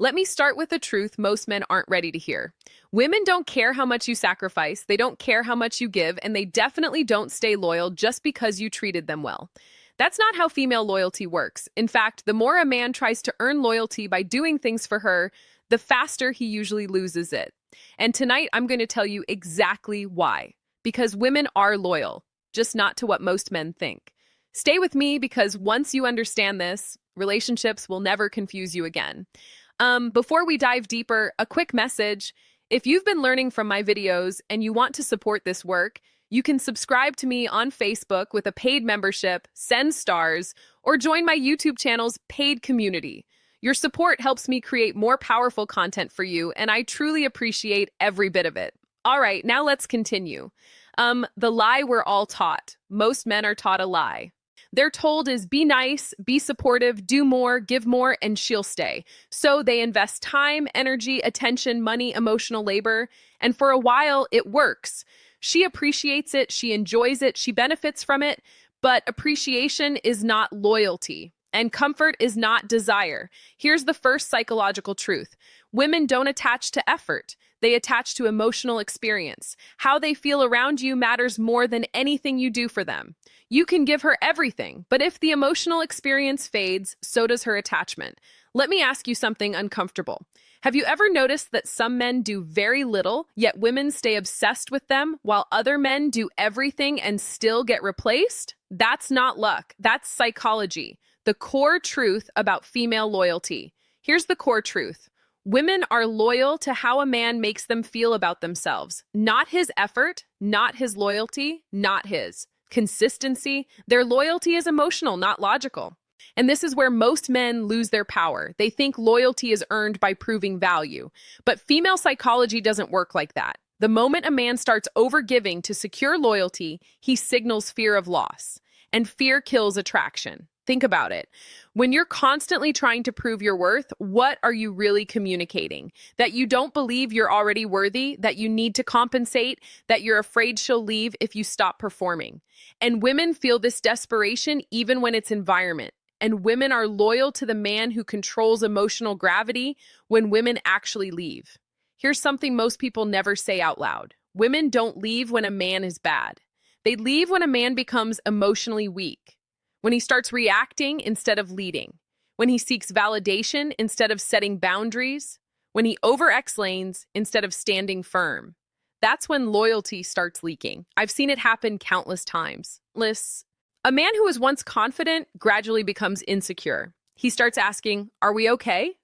Let me start with a truth most men aren't ready to hear. Women don't care how much you sacrifice, they don't care how much you give, and they definitely don't stay loyal just because you treated them well. That's not how female loyalty works. In fact, the more a man tries to earn loyalty by doing things for her, the faster he usually loses it. And tonight, I'm going to tell you exactly why. Because women are loyal, just not to what most men think. Stay with me because once you understand this, relationships will never confuse you again. Before we dive deeper, a quick message. If you've been learning from my videos and you want to support this work, you can subscribe to me on Facebook with a paid membership, send stars, or join my YouTube channel's paid community. Your support helps me create more powerful content for you, and I truly appreciate every bit of it. All right, now let's continue. The lie we're all taught. Most men are taught a lie. They're told is be nice, be supportive, do more, give more, and she'll stay. So they invest time, energy, attention, money, emotional labor, and for a while it works. She appreciates it, she enjoys it, she benefits from it, but appreciation is not loyalty, and comfort is not desire. Here's the first psychological truth. Women don't attach to effort. They attach to emotional experience. How they feel around you matters more than anything you do for them. You can give her everything, but if the emotional experience fades, so does her attachment. Let me ask you something uncomfortable. Have you ever noticed that some men do very little, yet women stay obsessed with them, while other men do everything and still get replaced? That's not luck. That's psychology. The core truth about female loyalty. Here's the core truth. Women are loyal to how a man makes them feel about themselves. Not his effort, not his loyalty, not his consistency. Their loyalty is emotional, not logical. And this is where most men lose their power. They think loyalty is earned by proving value. But female psychology doesn't work like that. The moment a man starts overgiving to secure loyalty, he signals fear of loss. And fear kills attraction. Think about it. When you're constantly trying to prove your worth, what are you really communicating? That you don't believe you're already worthy, that you need to compensate, that you're afraid she'll leave if you stop performing. And women feel this desperation even when it's environment. And women are loyal to the man who controls emotional gravity when women actually leave. Here's something most people never say out loud. Women don't leave when a man is bad. They leave when a man becomes emotionally weak. When he starts reacting instead of leading, when he seeks validation instead of setting boundaries, when he over-explains instead of standing firm. That's when loyalty starts leaking. I've seen it happen countless times. A man who was once confident gradually becomes insecure. He starts asking, "Are we okay?"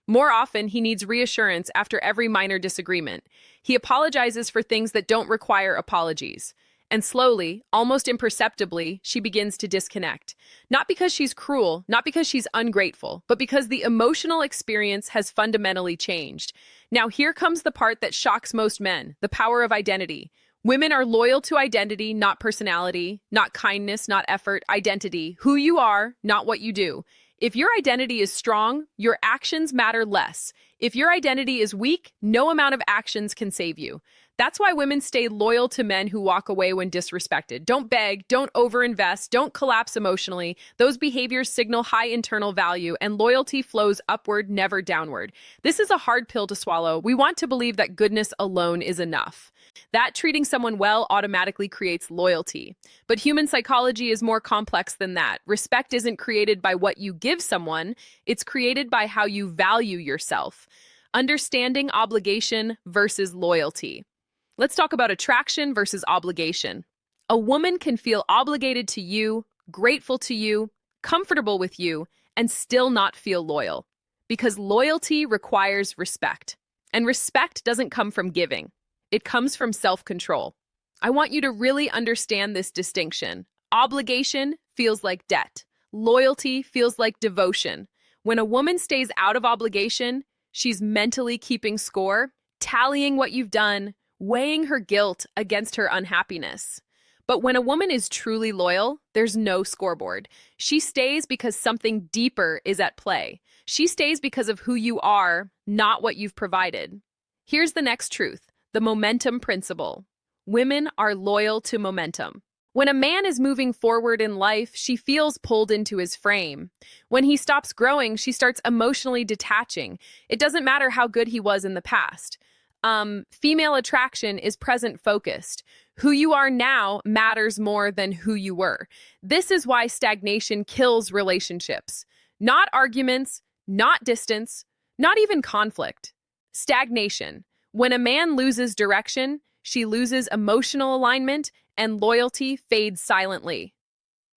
More often, he needs reassurance after every minor disagreement. He apologizes for things that don't require apologies. And slowly, almost imperceptibly, she begins to disconnect. Not because she's cruel, not because she's ungrateful, but because the emotional experience has fundamentally changed. Now here comes the part that shocks most men, the power of identity. Women are loyal to identity, not personality, not kindness, not effort, identity. Who you are, not what you do. If your identity is strong, your actions matter less. If your identity is weak, no amount of actions can save you. That's why women stay loyal to men who walk away when disrespected. Don't beg, don't overinvest, don't collapse emotionally. Those behaviors signal high internal value, and loyalty flows upward, never downward. This is a hard pill to swallow. We want to believe that goodness alone is enough. That treating someone well automatically creates loyalty. But human psychology is more complex than that. Respect isn't created by what you give someone, it's created by how you value yourself. Understanding obligation versus loyalty. Let's talk about attraction versus obligation. A woman can feel obligated to you, grateful to you, comfortable with you, and still not feel loyal. Because loyalty requires respect. And respect doesn't come from giving. It comes from self-control. I want you to really understand this distinction. Obligation feels like debt. Loyalty feels like devotion. When a woman stays out of obligation, she's mentally keeping score, tallying what you've done, weighing her guilt against her unhappiness. But when a woman is truly loyal, there's no scoreboard. She stays because something deeper is at play. She stays because of who you are, not what you've provided. Here's the next truth, the momentum principle. Women are loyal to momentum. When a man is moving forward in life, she feels pulled into his frame. When he stops growing, she starts emotionally detaching. It doesn't matter how good he was in the past. Female attraction is present focused. Who you are now matters more than who you were. This is why stagnation kills relationships. Not arguments, not distance, not even conflict. Stagnation. When a man loses direction, she loses emotional alignment and loyalty fades silently.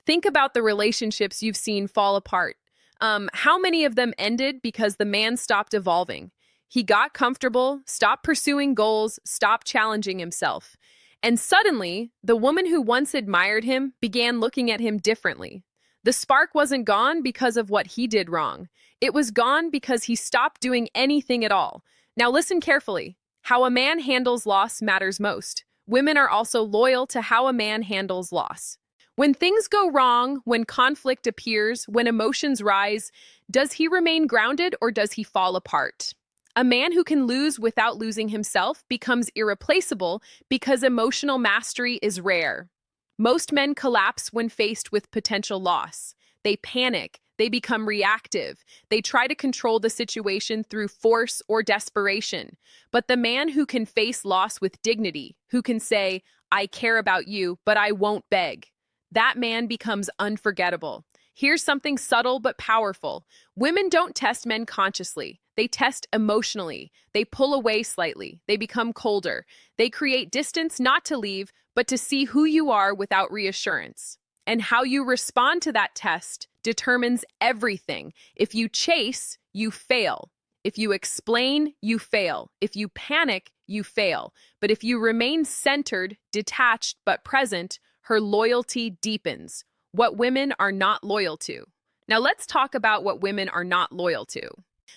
Think about the relationships you've seen fall apart. How many of them ended because the man stopped evolving? He got comfortable, stopped pursuing goals, stopped challenging himself. And suddenly, the woman who once admired him began looking at him differently. The spark wasn't gone because of what he did wrong. It was gone because he stopped doing anything at all. Now listen carefully. How a man handles loss matters most. Women are also loyal to how a man handles loss. When things go wrong, when conflict appears, when emotions rise, does he remain grounded or does he fall apart? A man who can lose without losing himself becomes irreplaceable because emotional mastery is rare. Most men collapse when faced with potential loss. They panic, they become reactive, they try to control the situation through force or desperation. But the man who can face loss with dignity, who can say, "I care about you, but I won't beg," that man becomes unforgettable. Here's something subtle but powerful. Women don't test men consciously. They test emotionally. They pull away slightly. They become colder. They create distance not to leave, but to see who you are without reassurance. And how you respond to that test determines everything. If you chase, you fail. If you explain, you fail. If you panic, you fail. But if you remain centered, detached, but present, her loyalty deepens. What women are not loyal to. Now let's talk about what women are not loyal to.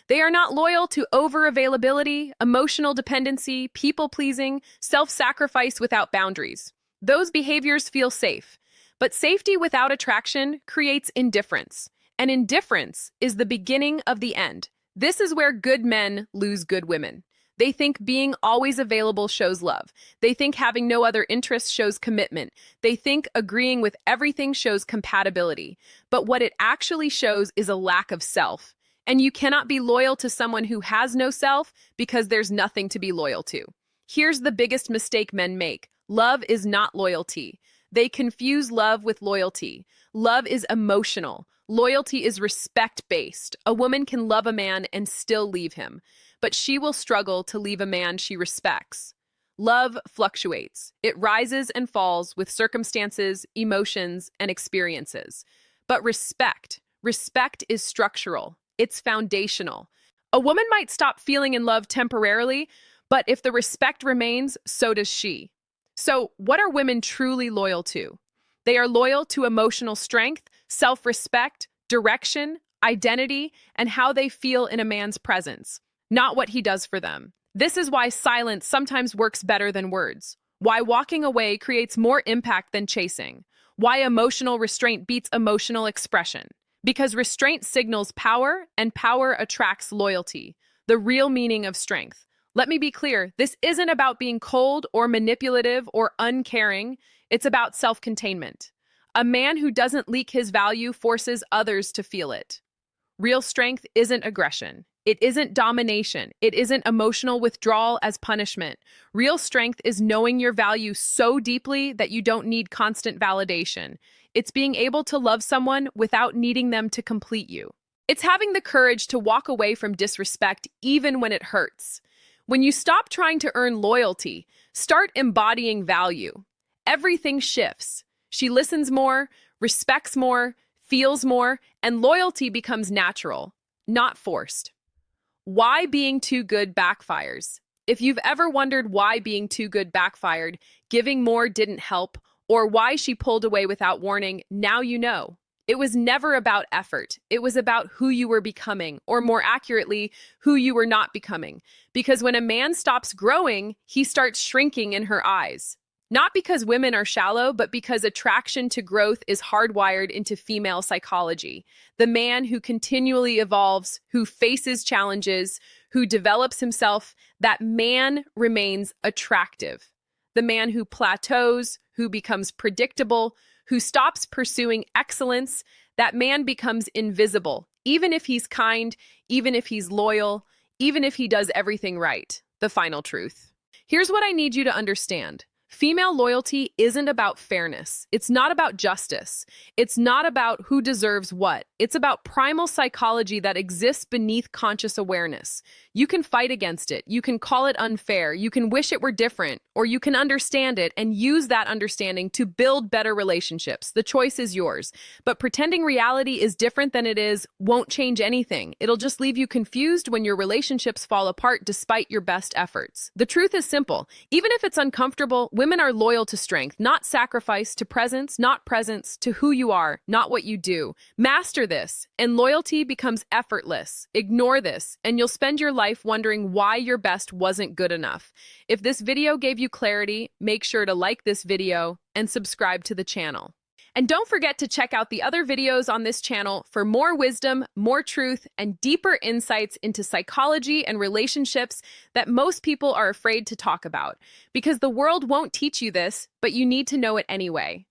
They are not loyal to over-availability, emotional dependency, people-pleasing, self-sacrifice without boundaries. Those behaviors feel safe. But safety without attraction creates indifference. And indifference is the beginning of the end. This is where good men lose good women. They think being always available shows love. They think having no other interests shows commitment. They think agreeing with everything shows compatibility. But what it actually shows is a lack of self. And you cannot be loyal to someone who has no self because there's nothing to be loyal to. Here's the biggest mistake men make. Love is not loyalty. They confuse love with loyalty. Love is emotional. Loyalty is respect-based. A woman can love a man and still leave him, but she will struggle to leave a man she respects. Love fluctuates. It rises and falls with circumstances, emotions, and experiences. But respect is structural. It's foundational. A woman might stop feeling in love temporarily, but if the respect remains, so does she. So, what are women truly loyal to? They are loyal to emotional strength, self-respect, direction, identity, and how they feel in a man's presence, not what he does for them. This is why silence sometimes works better than words, why walking away creates more impact than chasing, why emotional restraint beats emotional expression. Because restraint signals power, and power attracts loyalty, the real meaning of strength. Let me be clear, this isn't about being cold or manipulative or uncaring. It's about self-containment. A man who doesn't leak his value forces others to feel it. Real strength isn't aggression. It isn't domination. It isn't emotional withdrawal as punishment. Real strength is knowing your value so deeply that you don't need constant validation. It's being able to love someone without needing them to complete you. It's having the courage to walk away from disrespect even when it hurts. When you stop trying to earn loyalty, start embodying value. Everything shifts. She listens more, respects more, feels more, and loyalty becomes natural, not forced. Why being too good backfires? If you've ever wondered why being too good backfired, giving more didn't help, or why she pulled away without warning, now you know. It was never about effort. It was about who you were becoming, or more accurately, who you were not becoming. Because when a man stops growing, he starts shrinking in her eyes. Not because women are shallow, but because attraction to growth is hardwired into female psychology. The man who continually evolves, who faces challenges, who develops himself, that man remains attractive. The man who plateaus, who becomes predictable, who stops pursuing excellence, that man becomes invisible, even if he's kind, even if he's loyal, even if he does everything right. The final truth. Here's what I need you to understand. Female loyalty isn't about fairness. It's not about justice. It's not about who deserves what. It's about primal psychology that exists beneath conscious awareness. You can fight against it. You can call it unfair. You can wish it were different, or you can understand it and use that understanding to build better relationships. The choice is yours. But pretending reality is different than it is won't change anything. It'll just leave you confused when your relationships fall apart despite your best efforts. The truth is simple. Even if it's uncomfortable, women are loyal to strength, not sacrifice, to presence, not presence, to who you are, not what you do. Master this, and loyalty becomes effortless. Ignore this, and you'll spend your life wondering why your best wasn't good enough. If this video gave you clarity, make sure to like this video and subscribe to the channel. And don't forget to check out the other videos on this channel for more wisdom, more truth, and deeper insights into psychology and relationships that most people are afraid to talk about. Because the world won't teach you this, but you need to know it anyway.